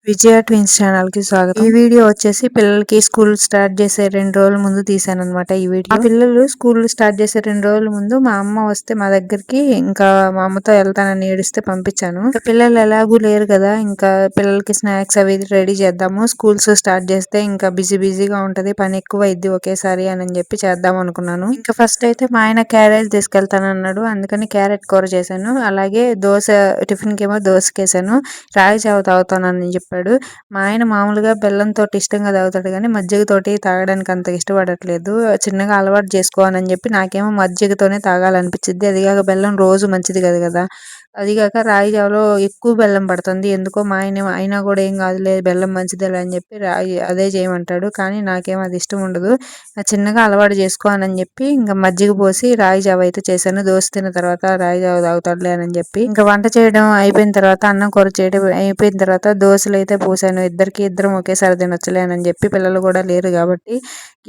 విజయ twins channel కి స్వాగతం. ఈ వీడియో వచ్చేసి పిల్లలకి స్కూల్ స్టార్ట్ చేసే 2 రోజుల ముందు తీసాను అనమాట. ఈ వీడియో ఆ పిల్లలు స్కూల్ స్టార్ట్ చేసే 2 రోజుల ముందు మా అమ్మ వస్తే మా దగ్గరికి ఇంకా మా అమ్మతో వెళ్తానని ఏడిస్తే పంపించాను. ఇంకా పిల్లలు ఎలాగూ లేరు కదా, ఇంకా పిల్లలకి స్నాక్స్ అవి రెడీ చేద్దాము, స్కూల్స్ స్టార్ట్ చేస్తే ఇంకా బిజీగా ఉంటది, పని ఎక్కువ అయింది ఒకేసారి అని చెప్పి చేద్దాం అనుకున్నాను. ఇంకా ఫస్ట్ అయితే మా ఆయన క్యారేజ్ తీసుకెళ్తాను అన్నాడు, అందుకని క్యారెట్ కూర చేశాను. అలాగే దోశ టిఫిన్ కేమో దోశకేసాను. రాగి జావ తాగుతానని చెప్పాడు. మా ఆయన మామూలుగా బెల్లంతో ఇష్టంగా తాగుతాడు కానీ మజ్జిగతోటి తాగడానికి అంత ఇష్టపడట్లేదు. చిన్నగా అలవాటు చేసుకోవాలని చెప్పి నాకేమో మజ్జిగతోనే తాగాలనిపించింది. అదిగాక బెల్లం రోజు మంచిది కదా కదా అదిగాక రాగి జావలో ఎక్కువ బెల్లం పడుతుంది. ఎందుకో మా ఆయన అయినా కూడా ఏం కాదులే బెల్లం మంచిదేలే అని చెప్పి రాగి అదే చేయమంటాడు. కానీ నాకేమో అది ఇష్టం ఉండదు. చిన్నగా అలవాటు చేసుకోవాలని చెప్పి ఇంకా మజ్జిగ పోసి రాగి జావ అయితే చేశాను. దోశ తిన్న తర్వాత రాగి జావ తాగుతాడులే అని చెప్పి ఇంకా వంట చేయడం అయిపోయిన తర్వాత అన్నం కూర చేయడం అయిపోయిన తర్వాత దోశలు అయితే పోసాను. ఇద్దరం ఒకేసారి తినొచ్చులే అని చెప్పి పిల్లలు కూడా లేరు కాబట్టి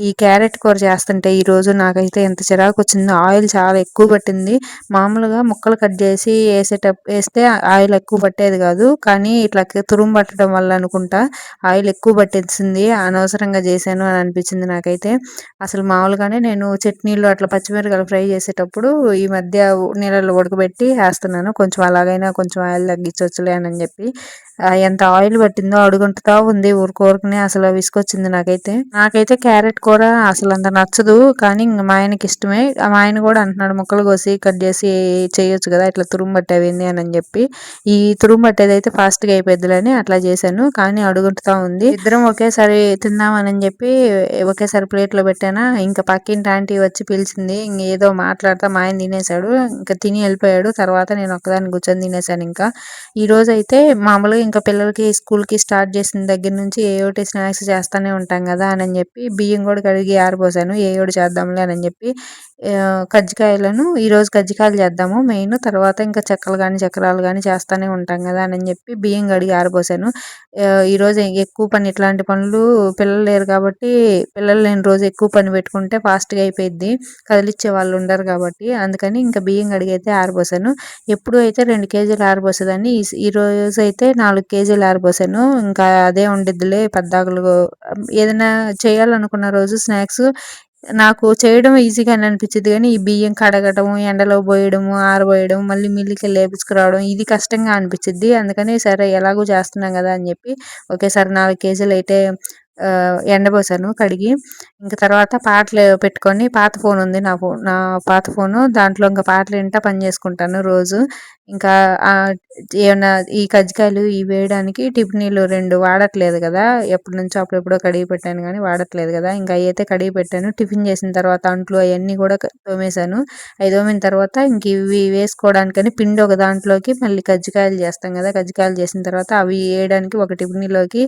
ఈ క్యారెట్ కూర చేస్తుంటే ఈ రోజు నాకైతే ఎంత చిరాకు వచ్చిందో. ఆయిల్ చాలా ఎక్కువ పట్టింది. మామూలుగా ముక్కలు కట్ చేసి వేస్తే ఆయిల్ ఎక్కువ పట్టేది కాదు, కానీ ఇట్లా తురుము పట్టడం వల్ల అనుకుంటా ఆయిల్ ఎక్కువ పట్టేసింది. అనవసరంగా చేశాను అని అనిపించింది నాకైతే. అసలు మామూలుగానే నేను చట్నీలు అట్లా పచ్చిమిరపకాయలు ఫ్రై చేసేటప్పుడు ఈ మధ్య నీళ్ళలో ఉడకబెట్టి వేస్తున్నాను. కొంచెం అలాగైనా కొంచెం ఆయిల్ తగ్గించవచ్చులే అని చెప్పి ఎంత ఆయిల్ పట్టిందో అడుగుంటుతా ఉంది ఊరుకోరుకునే. అసలు విసుకొచ్చింది నాకైతే క్యారెట్ కూర అసలు అంత నచ్చదు, కానీ ఇంక మా ఆయనకి ఇష్టమే. మా ఆయన కూడా అంటున్నాడు ముక్కలు కోసి కట్ చేసి చేయొచ్చు కదా, ఇట్లా తురుము పట్టేవింది అని చెప్పి. ఈ తురుము పట్టేది అయితే ఫాస్ట్గా అయిపోద్దులని అట్లా చేశాను, కానీ అడుగుంటుతా ఉంది. ఇద్దరం ఒకేసారి తిందామని చెప్పి ఒకేసారి ప్లేట్లో పెట్టానా, ఇంకా పక్కింటి ఆంటీ వచ్చి పిలిచింది. ఇంక ఏదో మాట్లాడతా మా ఆయన తినేశాడు, ఇంకా తిని వెళ్ళిపోయాడు. తర్వాత నేను ఒక్కదాన్ని కూర్చొని తినేశాను. ఇంకా ఈ రోజు అయితే మామూలుగా ఇంకా పిల్లలకి స్కూల్కి స్టార్ట్ చేసిన దగ్గర నుంచి ఏయోటి స్నాక్స్ చేస్తూనే ఉంటాం కదా అని చెప్పి బియ్యం కూడా కడిగి ఆరిపోసాను. ఏయోటి చేద్దాంలే అని చెప్పి కజ్జికాయలను ఈరోజు కజ్జికాయలు చేద్దాము మెయిన్, తర్వాత ఇంకా చెక్కలు కానీ చక్రాలు కానీ చేస్తూనే ఉంటాం కదా అని చెప్పి బియ్యం కడిగి ఆరిపోసాను. ఈరోజు ఎక్కువ పని, ఇట్లాంటి పనులు పిల్లలు లేరు కాబట్టి, పిల్లలు లేని రోజు ఎక్కువ పని పెట్టుకుంటే ఫాస్ట్గా అయిపోయింది, కదిలిచ్చే వాళ్ళు ఉండరు కాబట్టి. అందుకని ఇంకా బియ్యం కడిగి అయితే ఆరిపోసాను. ఎప్పుడు అయితే 2 కేజీలు ఆరిపోసేదాన్ని, ఈ రోజు అయితే 4 కేజీలు ఆరిపోసాను. ఇంకా అదే ఉండిద్దిలే పద్దాకులు. ఏదైనా చేయాలనుకున్న రోజు స్నాక్స్ నాకు చేయడం ఈజీగానే అనిపించింది, కానీ ఈ బియ్యం కడగడం, ఎండలో పోయడము, ఆరబోయడం, మళ్ళీ మిల్లికి లేపించుకురావడం ఇది కష్టంగా అనిపించింది. అందుకని సరే ఎలాగో చేస్తున్నాం కదా అని చెప్పి ఒకేసారి 4 కేజీలు అయితే ఎండబోసాను కడిగి. ఇంకా తర్వాత పాటలు పెట్టుకొని, పాత ఫోన్ ఉంది నా పాత ఫోను, దాంట్లో ఇంకా పాటలు వింటా పని చేసుకుంటాను రోజు. ఇంకా ఏమన్నా ఈ కజ్జికాయలు ఇవి వేయడానికి టిఫినీలు 2 వాడట్లేదు కదా, ఎప్పటి నుంచో అప్పుడెప్పుడో కడిగి పెట్టాను కానీ వాడట్లేదు కదా, ఇంకా అవి అయితే కడిగి పెట్టాను. టిఫిన్ చేసిన తర్వాత అంట్లు అవన్నీ కూడా తోమేశాను. అవి తోమిన తర్వాత ఇంక ఇవి వేసుకోవడానికని పిండి ఒక దాంట్లోకి, మళ్ళీ కజ్జికాయలు చేస్తాం కదా, కజ్జికాయలు చేసిన తర్వాత అవి వేయడానికి ఒక టిఫినీలోకి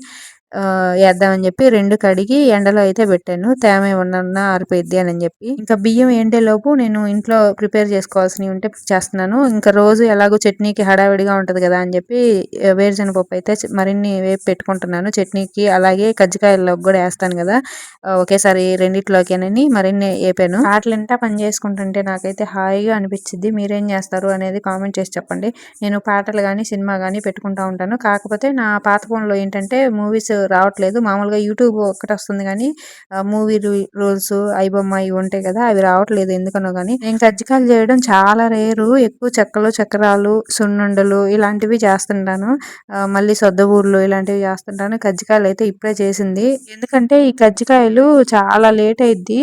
వేద్దామని చెప్పి 2 కడిగి ఎండలో అయితే పెట్టాను, తేమ ఏమన్నా ఆరిపోయిద్ది అని చెప్పి. ఇంకా బియ్యం ఎండేలోపు నేను ఇంట్లో ప్రిపేర్ చేసుకోవాల్సినవి ఉంటే చేస్తున్నాను. ఇంకా రోజు ఎలాగో చట్నీకి హడావిడిగా ఉంటుంది కదా అని చెప్పి వేరుశనగపప్పు అయితే మరిన్ని వేపు పెట్టుకుంటున్నాను చట్నీకి, అలాగే కజ్జికాయల్లోకి కూడా వేస్తాను కదా, ఒకేసారి రెండిట్లోకేనని మరిన్ని వేపాను. పాటలింటా పని చేసుకుంటుంటే నాకైతే హాయిగా అనిపించింది. మీరేం చేస్తారు అనేది కామెంట్ చేసి చెప్పండి. నేను పాటలు కానీ సినిమా కానీ పెట్టుకుంటా ఉంటాను. కాకపోతే నా పాత ఫోన్లో ఏంటంటే మూవీస్ రావట్లేదు, మామూలుగా యూట్యూబ్ ఒక్కటి వస్తుంది కానీ మూవీ రూల్స్ ఐబొమ్మ ఇవి ఉంటాయి కదా అవి రావట్లేదు ఎందుకనో కానీ. నేను కజ్జికాయలు చేయడం చాలా రేరు, ఎక్కువ చెక్కలు చక్రాలు సున్నుండలు ఇలాంటివి చేస్తుంటాను, మళ్ళీ సొద్దబూర్లు ఇలాంటివి చేస్తుంటాను. కజ్జికాయలు అయితే ఇప్పుడే చేసింది, ఎందుకంటే ఈ కజ్జికాయలు చాలా లేట్ అయిద్ది.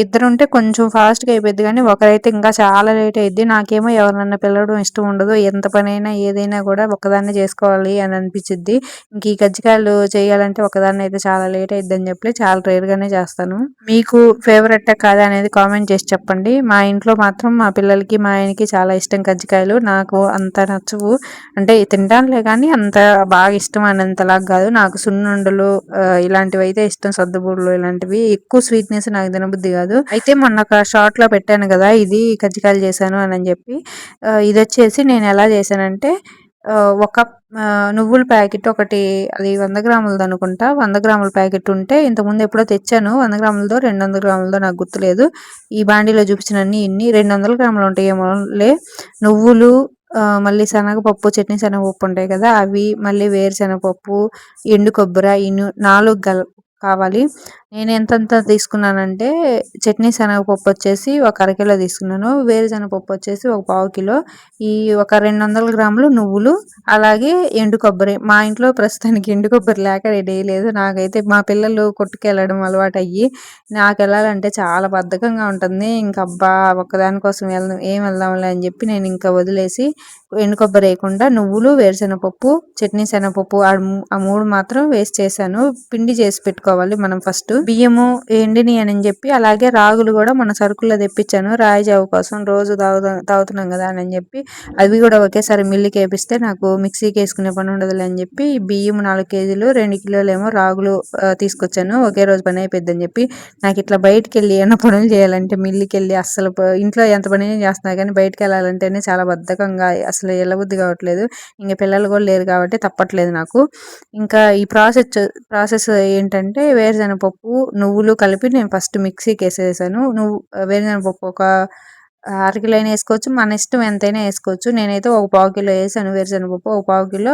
ఇద్దరు ఉంటే కొంచెం ఫాస్ట్గా అయిపోద్ది, కానీ ఒకరైతే ఇంకా చాలా లేట్ అయిద్ది. నాకేమో ఎవరినన్నా పిలవడం ఇష్టం ఉండదు, ఎంత పనైనా ఏదైనా కూడా ఒక్కదాన్నే చేసుకోవాలి అని అనిపించిద్ది. ఇంక ఈ కజ్జికాయలు చేయాలంటే ఒకదాన్ని అయితే చాలా లేట్ అయిద్ది అని చెప్పి చాలా రేర్గానే చేస్తాను. మీకు ఫేవరెట్ కాదా అనేది కామెంట్ చేసి చెప్పండి. మా ఇంట్లో మాత్రం మా పిల్లలకి మా ఆయనకి చాలా ఇష్టం కజ్జికాయలు, నాకు అంత నచ్చవు. అంటే తింటానులే కానీ అంత బాగా ఇష్టం అనేంతలాగా కాదు. నాకు సున్నుండలు ఇలాంటివి అయితే ఇష్టం, సర్దుబూడలు ఇలాంటివి. ఎక్కువ స్వీట్నెస్ నాకు తినబుద్ధి కాదు. అయితే మొన్న ఒక షార్ట్ లో పెట్టాను కదా ఇది కజ్జికాయలు చేశాను అని చెప్పి, ఇది వచ్చేసి నేను ఎలా చేశానంటే ఒక నువ్వుల ప్యాకెట్ ఒకటి, అది 100 గ్రాములది అనుకుంటా, 100 గ్రాముల ప్యాకెట్ ఉంటే ఇంతకుముందు ఎప్పుడో తెచ్చాను, 100 గ్రాములదో 200 గ్రాములదో నాకు గుర్తులేదు. ఈ బాండీలో చూపించినన్ని ఇన్ని 200 గ్రాములు ఉంటాయేమోలే. నువ్వులు, మళ్ళీ శనగపప్పు, చట్నీ శనగపప్పు ఉంటాయి కదా అవి, మళ్ళీ వేరుశనగపప్పు, ఎండు కొబ్బరి, 4 కావాలి. నేను ఎంతెంత తీసుకున్నానంటే చట్నీ శనగపప్పు వచ్చేసి ఒక అరకిలో తీసుకున్నాను, వేరుశనగపప్పు వచ్చేసి ఒక పావు కిలో, ఈ ఒక 200 గ్రాములు నువ్వులు, అలాగే ఎండు కొబ్బరి. మా ఇంట్లో ప్రస్తుతానికి ఎండు కొబ్బరి లేక రెడీ లేదు. నాకైతే మా పిల్లలు కొట్టుకెళ్ళడం అలవాటు అయ్యి నాకు వెళ్ళాలంటే చాలా బద్ధకంగా ఉంటుంది. ఇంక అబ్బా ఒక్కదాని కోసం ఏం వెళ్దాంలే అని చెప్పి నేను ఇంకా వదిలేసి ఎండు కొబ్బరి వేయకుండా నువ్వులు, వేరుశనగపప్పు, చట్నీ శనగపప్పు ఆ 3 మాత్రం వేస్ట్ చేశాను. పిండి చేసి పెట్టుకోవాలి మనం ఫస్ట్. బియ్యము ఎండిని అని చెప్పి, అలాగే రాగులు కూడా మన సరుకుల్లో తెప్పించాను రాయి జావ కోసం, రోజు తాగుతున్నాం కదా అని చెప్పి అవి కూడా ఒకేసారి మిల్లుకి వేపిస్తే నాకు మిక్సీకి వేసుకునే పని ఉండదులే అని చెప్పి బియ్యం 4 కేజీలు, 2 కిలోలేమో రాగులు తీసుకొచ్చాను. ఒకే రోజు పని అయిపోద్దని చెప్పి. నాకు ఇట్లా బయటకు వెళ్ళి ఏమైనా పనులు చేయాలంటే మిల్లుకి వెళ్ళి అస్సలు ఇంట్లో ఎంత పని చేస్తున్నా కానీ బయటకు వెళ్ళాలంటేనే చాలా బద్ధకంగా అసలు వెళ్ళబుద్ధి కావట్లేదు. ఇంకా పిల్లలు కూడా లేరు కాబట్టి తప్పట్లేదు నాకు. ఇంకా ఈ ప్రాసెస్ ఏంటంటే వేరుశనగపప్పు, నువ్వులు కలిపి నేను ఫస్ట్ మిక్సీకి వేసేసాను. వేరుశనగపప్పు ఒక అరకిలో అయినా వేసుకోవచ్చు, మన ఇష్టం ఎంతైనా వేసుకోవచ్చు. నేనైతే ఒక పావు కిలో వేసాను వేరుశనగపప్పు, ఒక పావు కిలో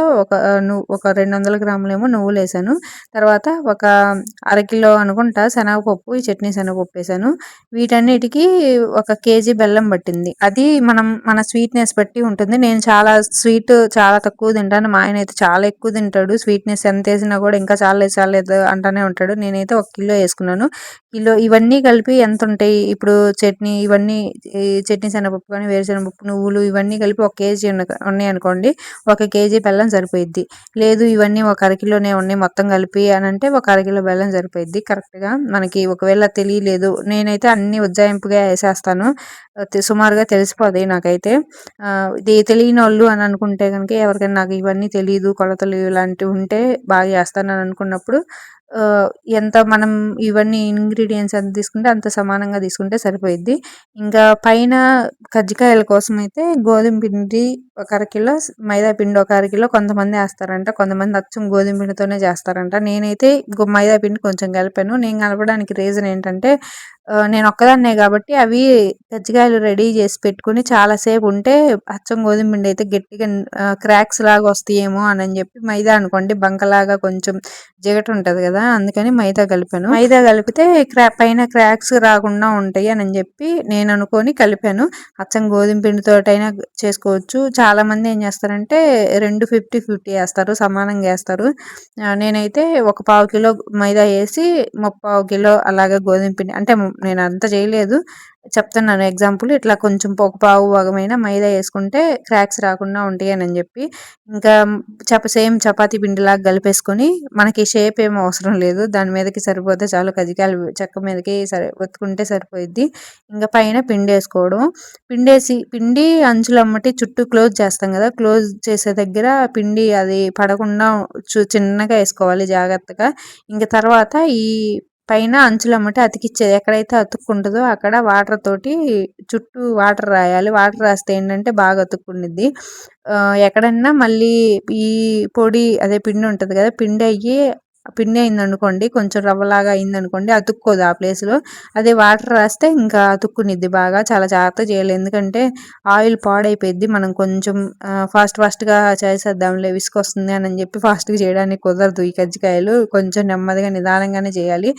ఒక 200 గ్రాములేమో నువ్వులు వేసాను. తర్వాత ఒక అరకిలో అనుకుంటా శనగపప్పు, ఈ చట్నీ శనగపప్పు వేసాను. వీటన్నిటికీ 1 కేజీ బెల్లం పట్టింది. అది మన స్వీట్నెస్ బట్టి ఉంటుంది. నేను స్వీట్ చాలా తక్కువ తింటాను, మా ఆయన అయితే చాలా ఎక్కువ తింటాడు. స్వీట్నెస్ ఎంత వేసినా కూడా ఇంకా చాలేదు అంటానే ఉంటాడు. నేనైతే 1 కిలో వేసుకున్నాను. కిలో ఇవన్నీ కలిపి ఎంత ఉంటాయి ఇప్పుడు, చట్నీ ఇవన్నీ, ఈ చట్నీ శనగపప్పు కానీ, వేరుశనగపప్పు, నువ్వులు ఇవన్నీ కలిపి 1 కేజీ ఉన్నాయి అనుకోండి, 1 కేజీ బెల్లం సరిపోయిద్ది. లేదు ఇవన్నీ ఒక అరకిలోనే ఉన్నాయి మొత్తం కలిపి అని అంటే 1 అరకిలో బెల్లం సరిపోయిద్ది కరెక్ట్గా. మనకి ఒకవేళ తెలియలేదు, నేనైతే అన్ని ఉజ్జాయింపుగా వేసేస్తాను, సుమారుగా తెలిసిపోతాయి నాకైతే. ఇది తెలియని వాళ్ళు అని అనుకుంటే కనుక, ఎవరికైనా నాకు ఇవన్నీ తెలియదు కొలతలు ఇలాంటివి ఉంటే బాగా చేస్తాను అని అనుకున్నప్పుడు ఎంత మనం ఇవన్నీ ఇంగ్రీడియంట్స్ ఎంత తీసుకుంటే అంత సమానంగా తీసుకుంటే సరిపోయిద్ది. ఇంకా పైన కజ్జికాయల కోసం అయితే గోధుమ పిండి 1 అరకిలో, మైదా పిండి 1 అరకిలో కొంతమంది వేస్తారంట, కొంతమంది అచ్చం గోధుమ పిండితోనే చేస్తారంట. నేనైతే మైదా పిండి కొంచెం కలిపాను. నేను కలపడానికి రీజన్ ఏంటంటే నేను ఒక్కదాన్నే కాబట్టి అవి కజ్జికాయలు రెడీ చేసి పెట్టుకుని చాలాసేపు ఉంటే అచ్చం గోధుమ పిండి అయితే గట్టిగా క్రాక్స్ లాగా వస్తాయేమో అని చెప్పి, మైదా అనుకోండి బంకలాగా కొంచెం జిగట ఉంటుంది కదా, అందుకని మైదా కలిపాను. మైదా కలిపితే పైన క్రాక్స్ రాకుండా ఉంటాయి అని చెప్పి నేను అనుకొని కలిపాను. అచ్చం గోధుమ పిండితోటైనా చేసుకోవచ్చు. చాలా మంది ఏం చేస్తారంటే 2 50-50 వేస్తారు, సమానంగా వేస్తారు. నేనైతే ఒక పావు కిలో మైదా వేసి 3/4 కిలో అలాగే గోధుమ పిండి, అంటే నేను అంత చేయలేదు చెప్తున్నాను ఎగ్జాంపుల్. ఇట్లా కొంచెం ఒక పావు భాగమైన మైదా వేసుకుంటే క్రాక్స్ రాకుండా ఉంటాయి అని చెప్పి, ఇంకా సేమ్ చపాతీ పిండిలాగా కలిపేసుకొని, మనకి షేప్ ఏం అవసరం లేదు, దాని మీదకి సరిపోతే చాలు, కజ్జికాయలు చెక్క మీదకి ఒత్తుకుంటే సరిపోయిద్ది. ఇంకా పైన పిండి వేసుకోవడం, పిండి అంచులమ్మటి చుట్టూ క్లోజ్ చేస్తాం కదా, క్లోజ్ చేసే దగ్గర పిండి అది పడకుండా చిన్నగా వేసుకోవాలి జాగ్రత్తగా. ఇంకా తర్వాత ఈ పైన అంచులమ్మటి అతికిచ్చేది, ఎక్కడైతే అతుక్కుంటుందో అక్కడ వాటర్ తోటి చుట్టూ వాటర్ రాయాలి. వాటర్ రాస్తే ఏంటంటే బాగా అతుక్కునిద్ది. ఎక్కడన్నా మళ్ళీ ఈ అదే పిండి ఉంటుంది కదా, పిండి అయిందనుకోండి, కొంచెం రవ్వలాగా అయిందనుకోండి, అతుక్కోదు ఆ ప్లేస్లో. అదే వాటర్ రాస్తే ఇంకా అతుక్కునిద్ది బాగా. చాలా జాగ్రత్త చేయాలి, ఎందుకంటే ఆయిల్ పాడైపోయిద్ది. మనం కొంచెం ఫాస్ట్గా చేసేద్దాంలే విసుకొస్తుంది అని చెప్పి ఫాస్ట్గా చేయడానికి కుదరదు. ఈ కజ్జికాయలు కొంచెం నెమ్మదిగా నిదానంగానే చేయాలి.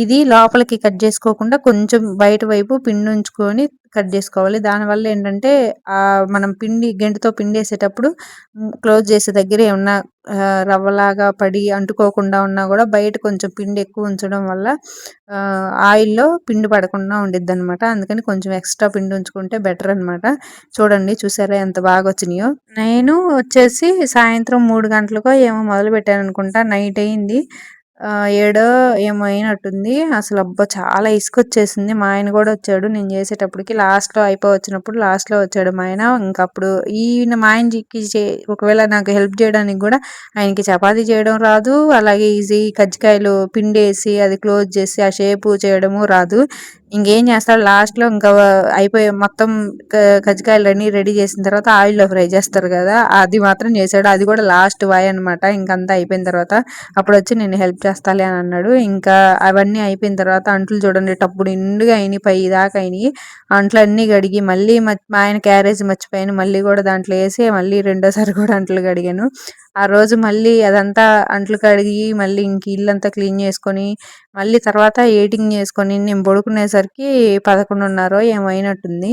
ఇది లోపలికి కట్ చేసుకోకుండా కొంచెం బయట వైపు పిండి ఉంచుకొని కట్ చేసుకోవాలి. దానివల్ల ఏంటంటే మనం గెంటుతో పిండి వేసేటప్పుడు క్లోజ్ చేసే దగ్గర ఏమన్నా రవ్వలాగా పడి అంటుకోకుండా ఉన్నా కూడా బయట కొంచెం పిండి ఎక్కువ ఉంచడం వల్ల ఆయిల్లో పిండి పడకుండా ఉండిద్ది అనమాట. అందుకని కొంచెం ఎక్స్ట్రా పిండి ఉంచుకుంటే బెటర్ అనమాట. చూసారా ఎంత బాగా వచ్చినాయో. నేను వచ్చేసి సాయంత్రం 3 గంటలకో ఏమో మొదలు పెట్టాను అనుకుంటా, నైట్ అయింది. 7 ఏమో అయినట్టుంది. అసలు అబ్బా చాలా ఇసుకొచ్చేసింది. మా ఆయన కూడా వచ్చాడు నేను చేసేటప్పటికి, లాస్ట్లో వచ్చినప్పుడు లాస్ట్లో వచ్చాడు మా ఆయన. ఇంకప్పుడు మా ఆయనకి ఒకవేళ నాకు హెల్ప్ చేయడానికి కూడా ఆయనకి చపాతీ చేయడం రాదు, అలాగే కజ్జికాయలు పిండేసి అది క్లోజ్ చేసి ఆ షేపు చేయడము రాదు. ఇంకేం చేస్తాడు లాస్ట్ లో ఇంకా అయిపోయి మొత్తం కజ్జికాయలన్నీ రెడీ చేసిన తర్వాత ఆయిల్ లో ఫ్రై చేస్తారు కదా, అది మాత్రం చేశాడు. అది కూడా లాస్ట్ వాయ్ అనమాట. ఇంకంతా అయిపోయిన తర్వాత అప్పుడు వచ్చి నేను హెల్ప్ చేస్తాలే అని అన్నాడు. ఇంకా అవన్నీ అయిపోయిన తర్వాత అంట్లు చూడండి టప్పుడు నిండుగా అయినాయి, పై దాకా అయినాయి. అంట్లు అన్ని కడిగి మళ్ళీ మా ఆయన క్యారేజ్ మర్చిపోయాను, మళ్ళీ కూడా దాంట్లో వేసి మళ్ళీ రెండోసారి కూడా అంట్లు కడిగాను. ఆ రోజు మళ్ళీ అదంతా అంట్లు కడిగి మళ్ళీ ఇంక ఇల్లంతా క్లీన్ చేసుకొని మళ్ళీ తర్వాత ఎడిటింగ్ చేసుకొని నేను పడుకునేసరికి 11:30 ఏమో అయినట్టుంది.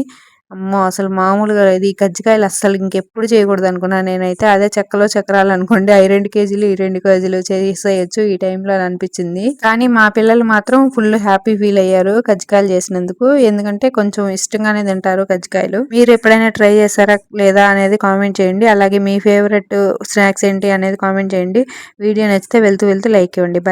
అమ్మో అసలు మామూలుగా లేదు. ఈ కజ్జికాయలు అస్సలు ఇంకెప్పుడు చేయకూడదు అనుకున్నాను నేనైతే. అదే చెక్కలో చక్రాలు అనుకోండి, అవి 2 కేజీలు ఈ 2 కేజీలు చేసేయచ్చు ఈ టైంలో అని అనిపించింది. కానీ మా పిల్లలు మాత్రం ఫుల్ హ్యాపీ ఫీల్ అయ్యారు కజ్జికాయలు చేసినందుకు. ఎందుకంటే కొంచెం ఇష్టంగానే తింటారు కజ్జికాయలు. మీరు ఎప్పుడైనా ట్రై చేశారా లేదా అనేది కామెంట్ చేయండి. అలాగే మీ ఫేవరెట్ స్నాక్స్ ఏంటి అనేది కామెంట్ చేయండి. వీడియో నచ్చితే వెళ్తూ లైక్ ఇవ్వండి. బాయ్.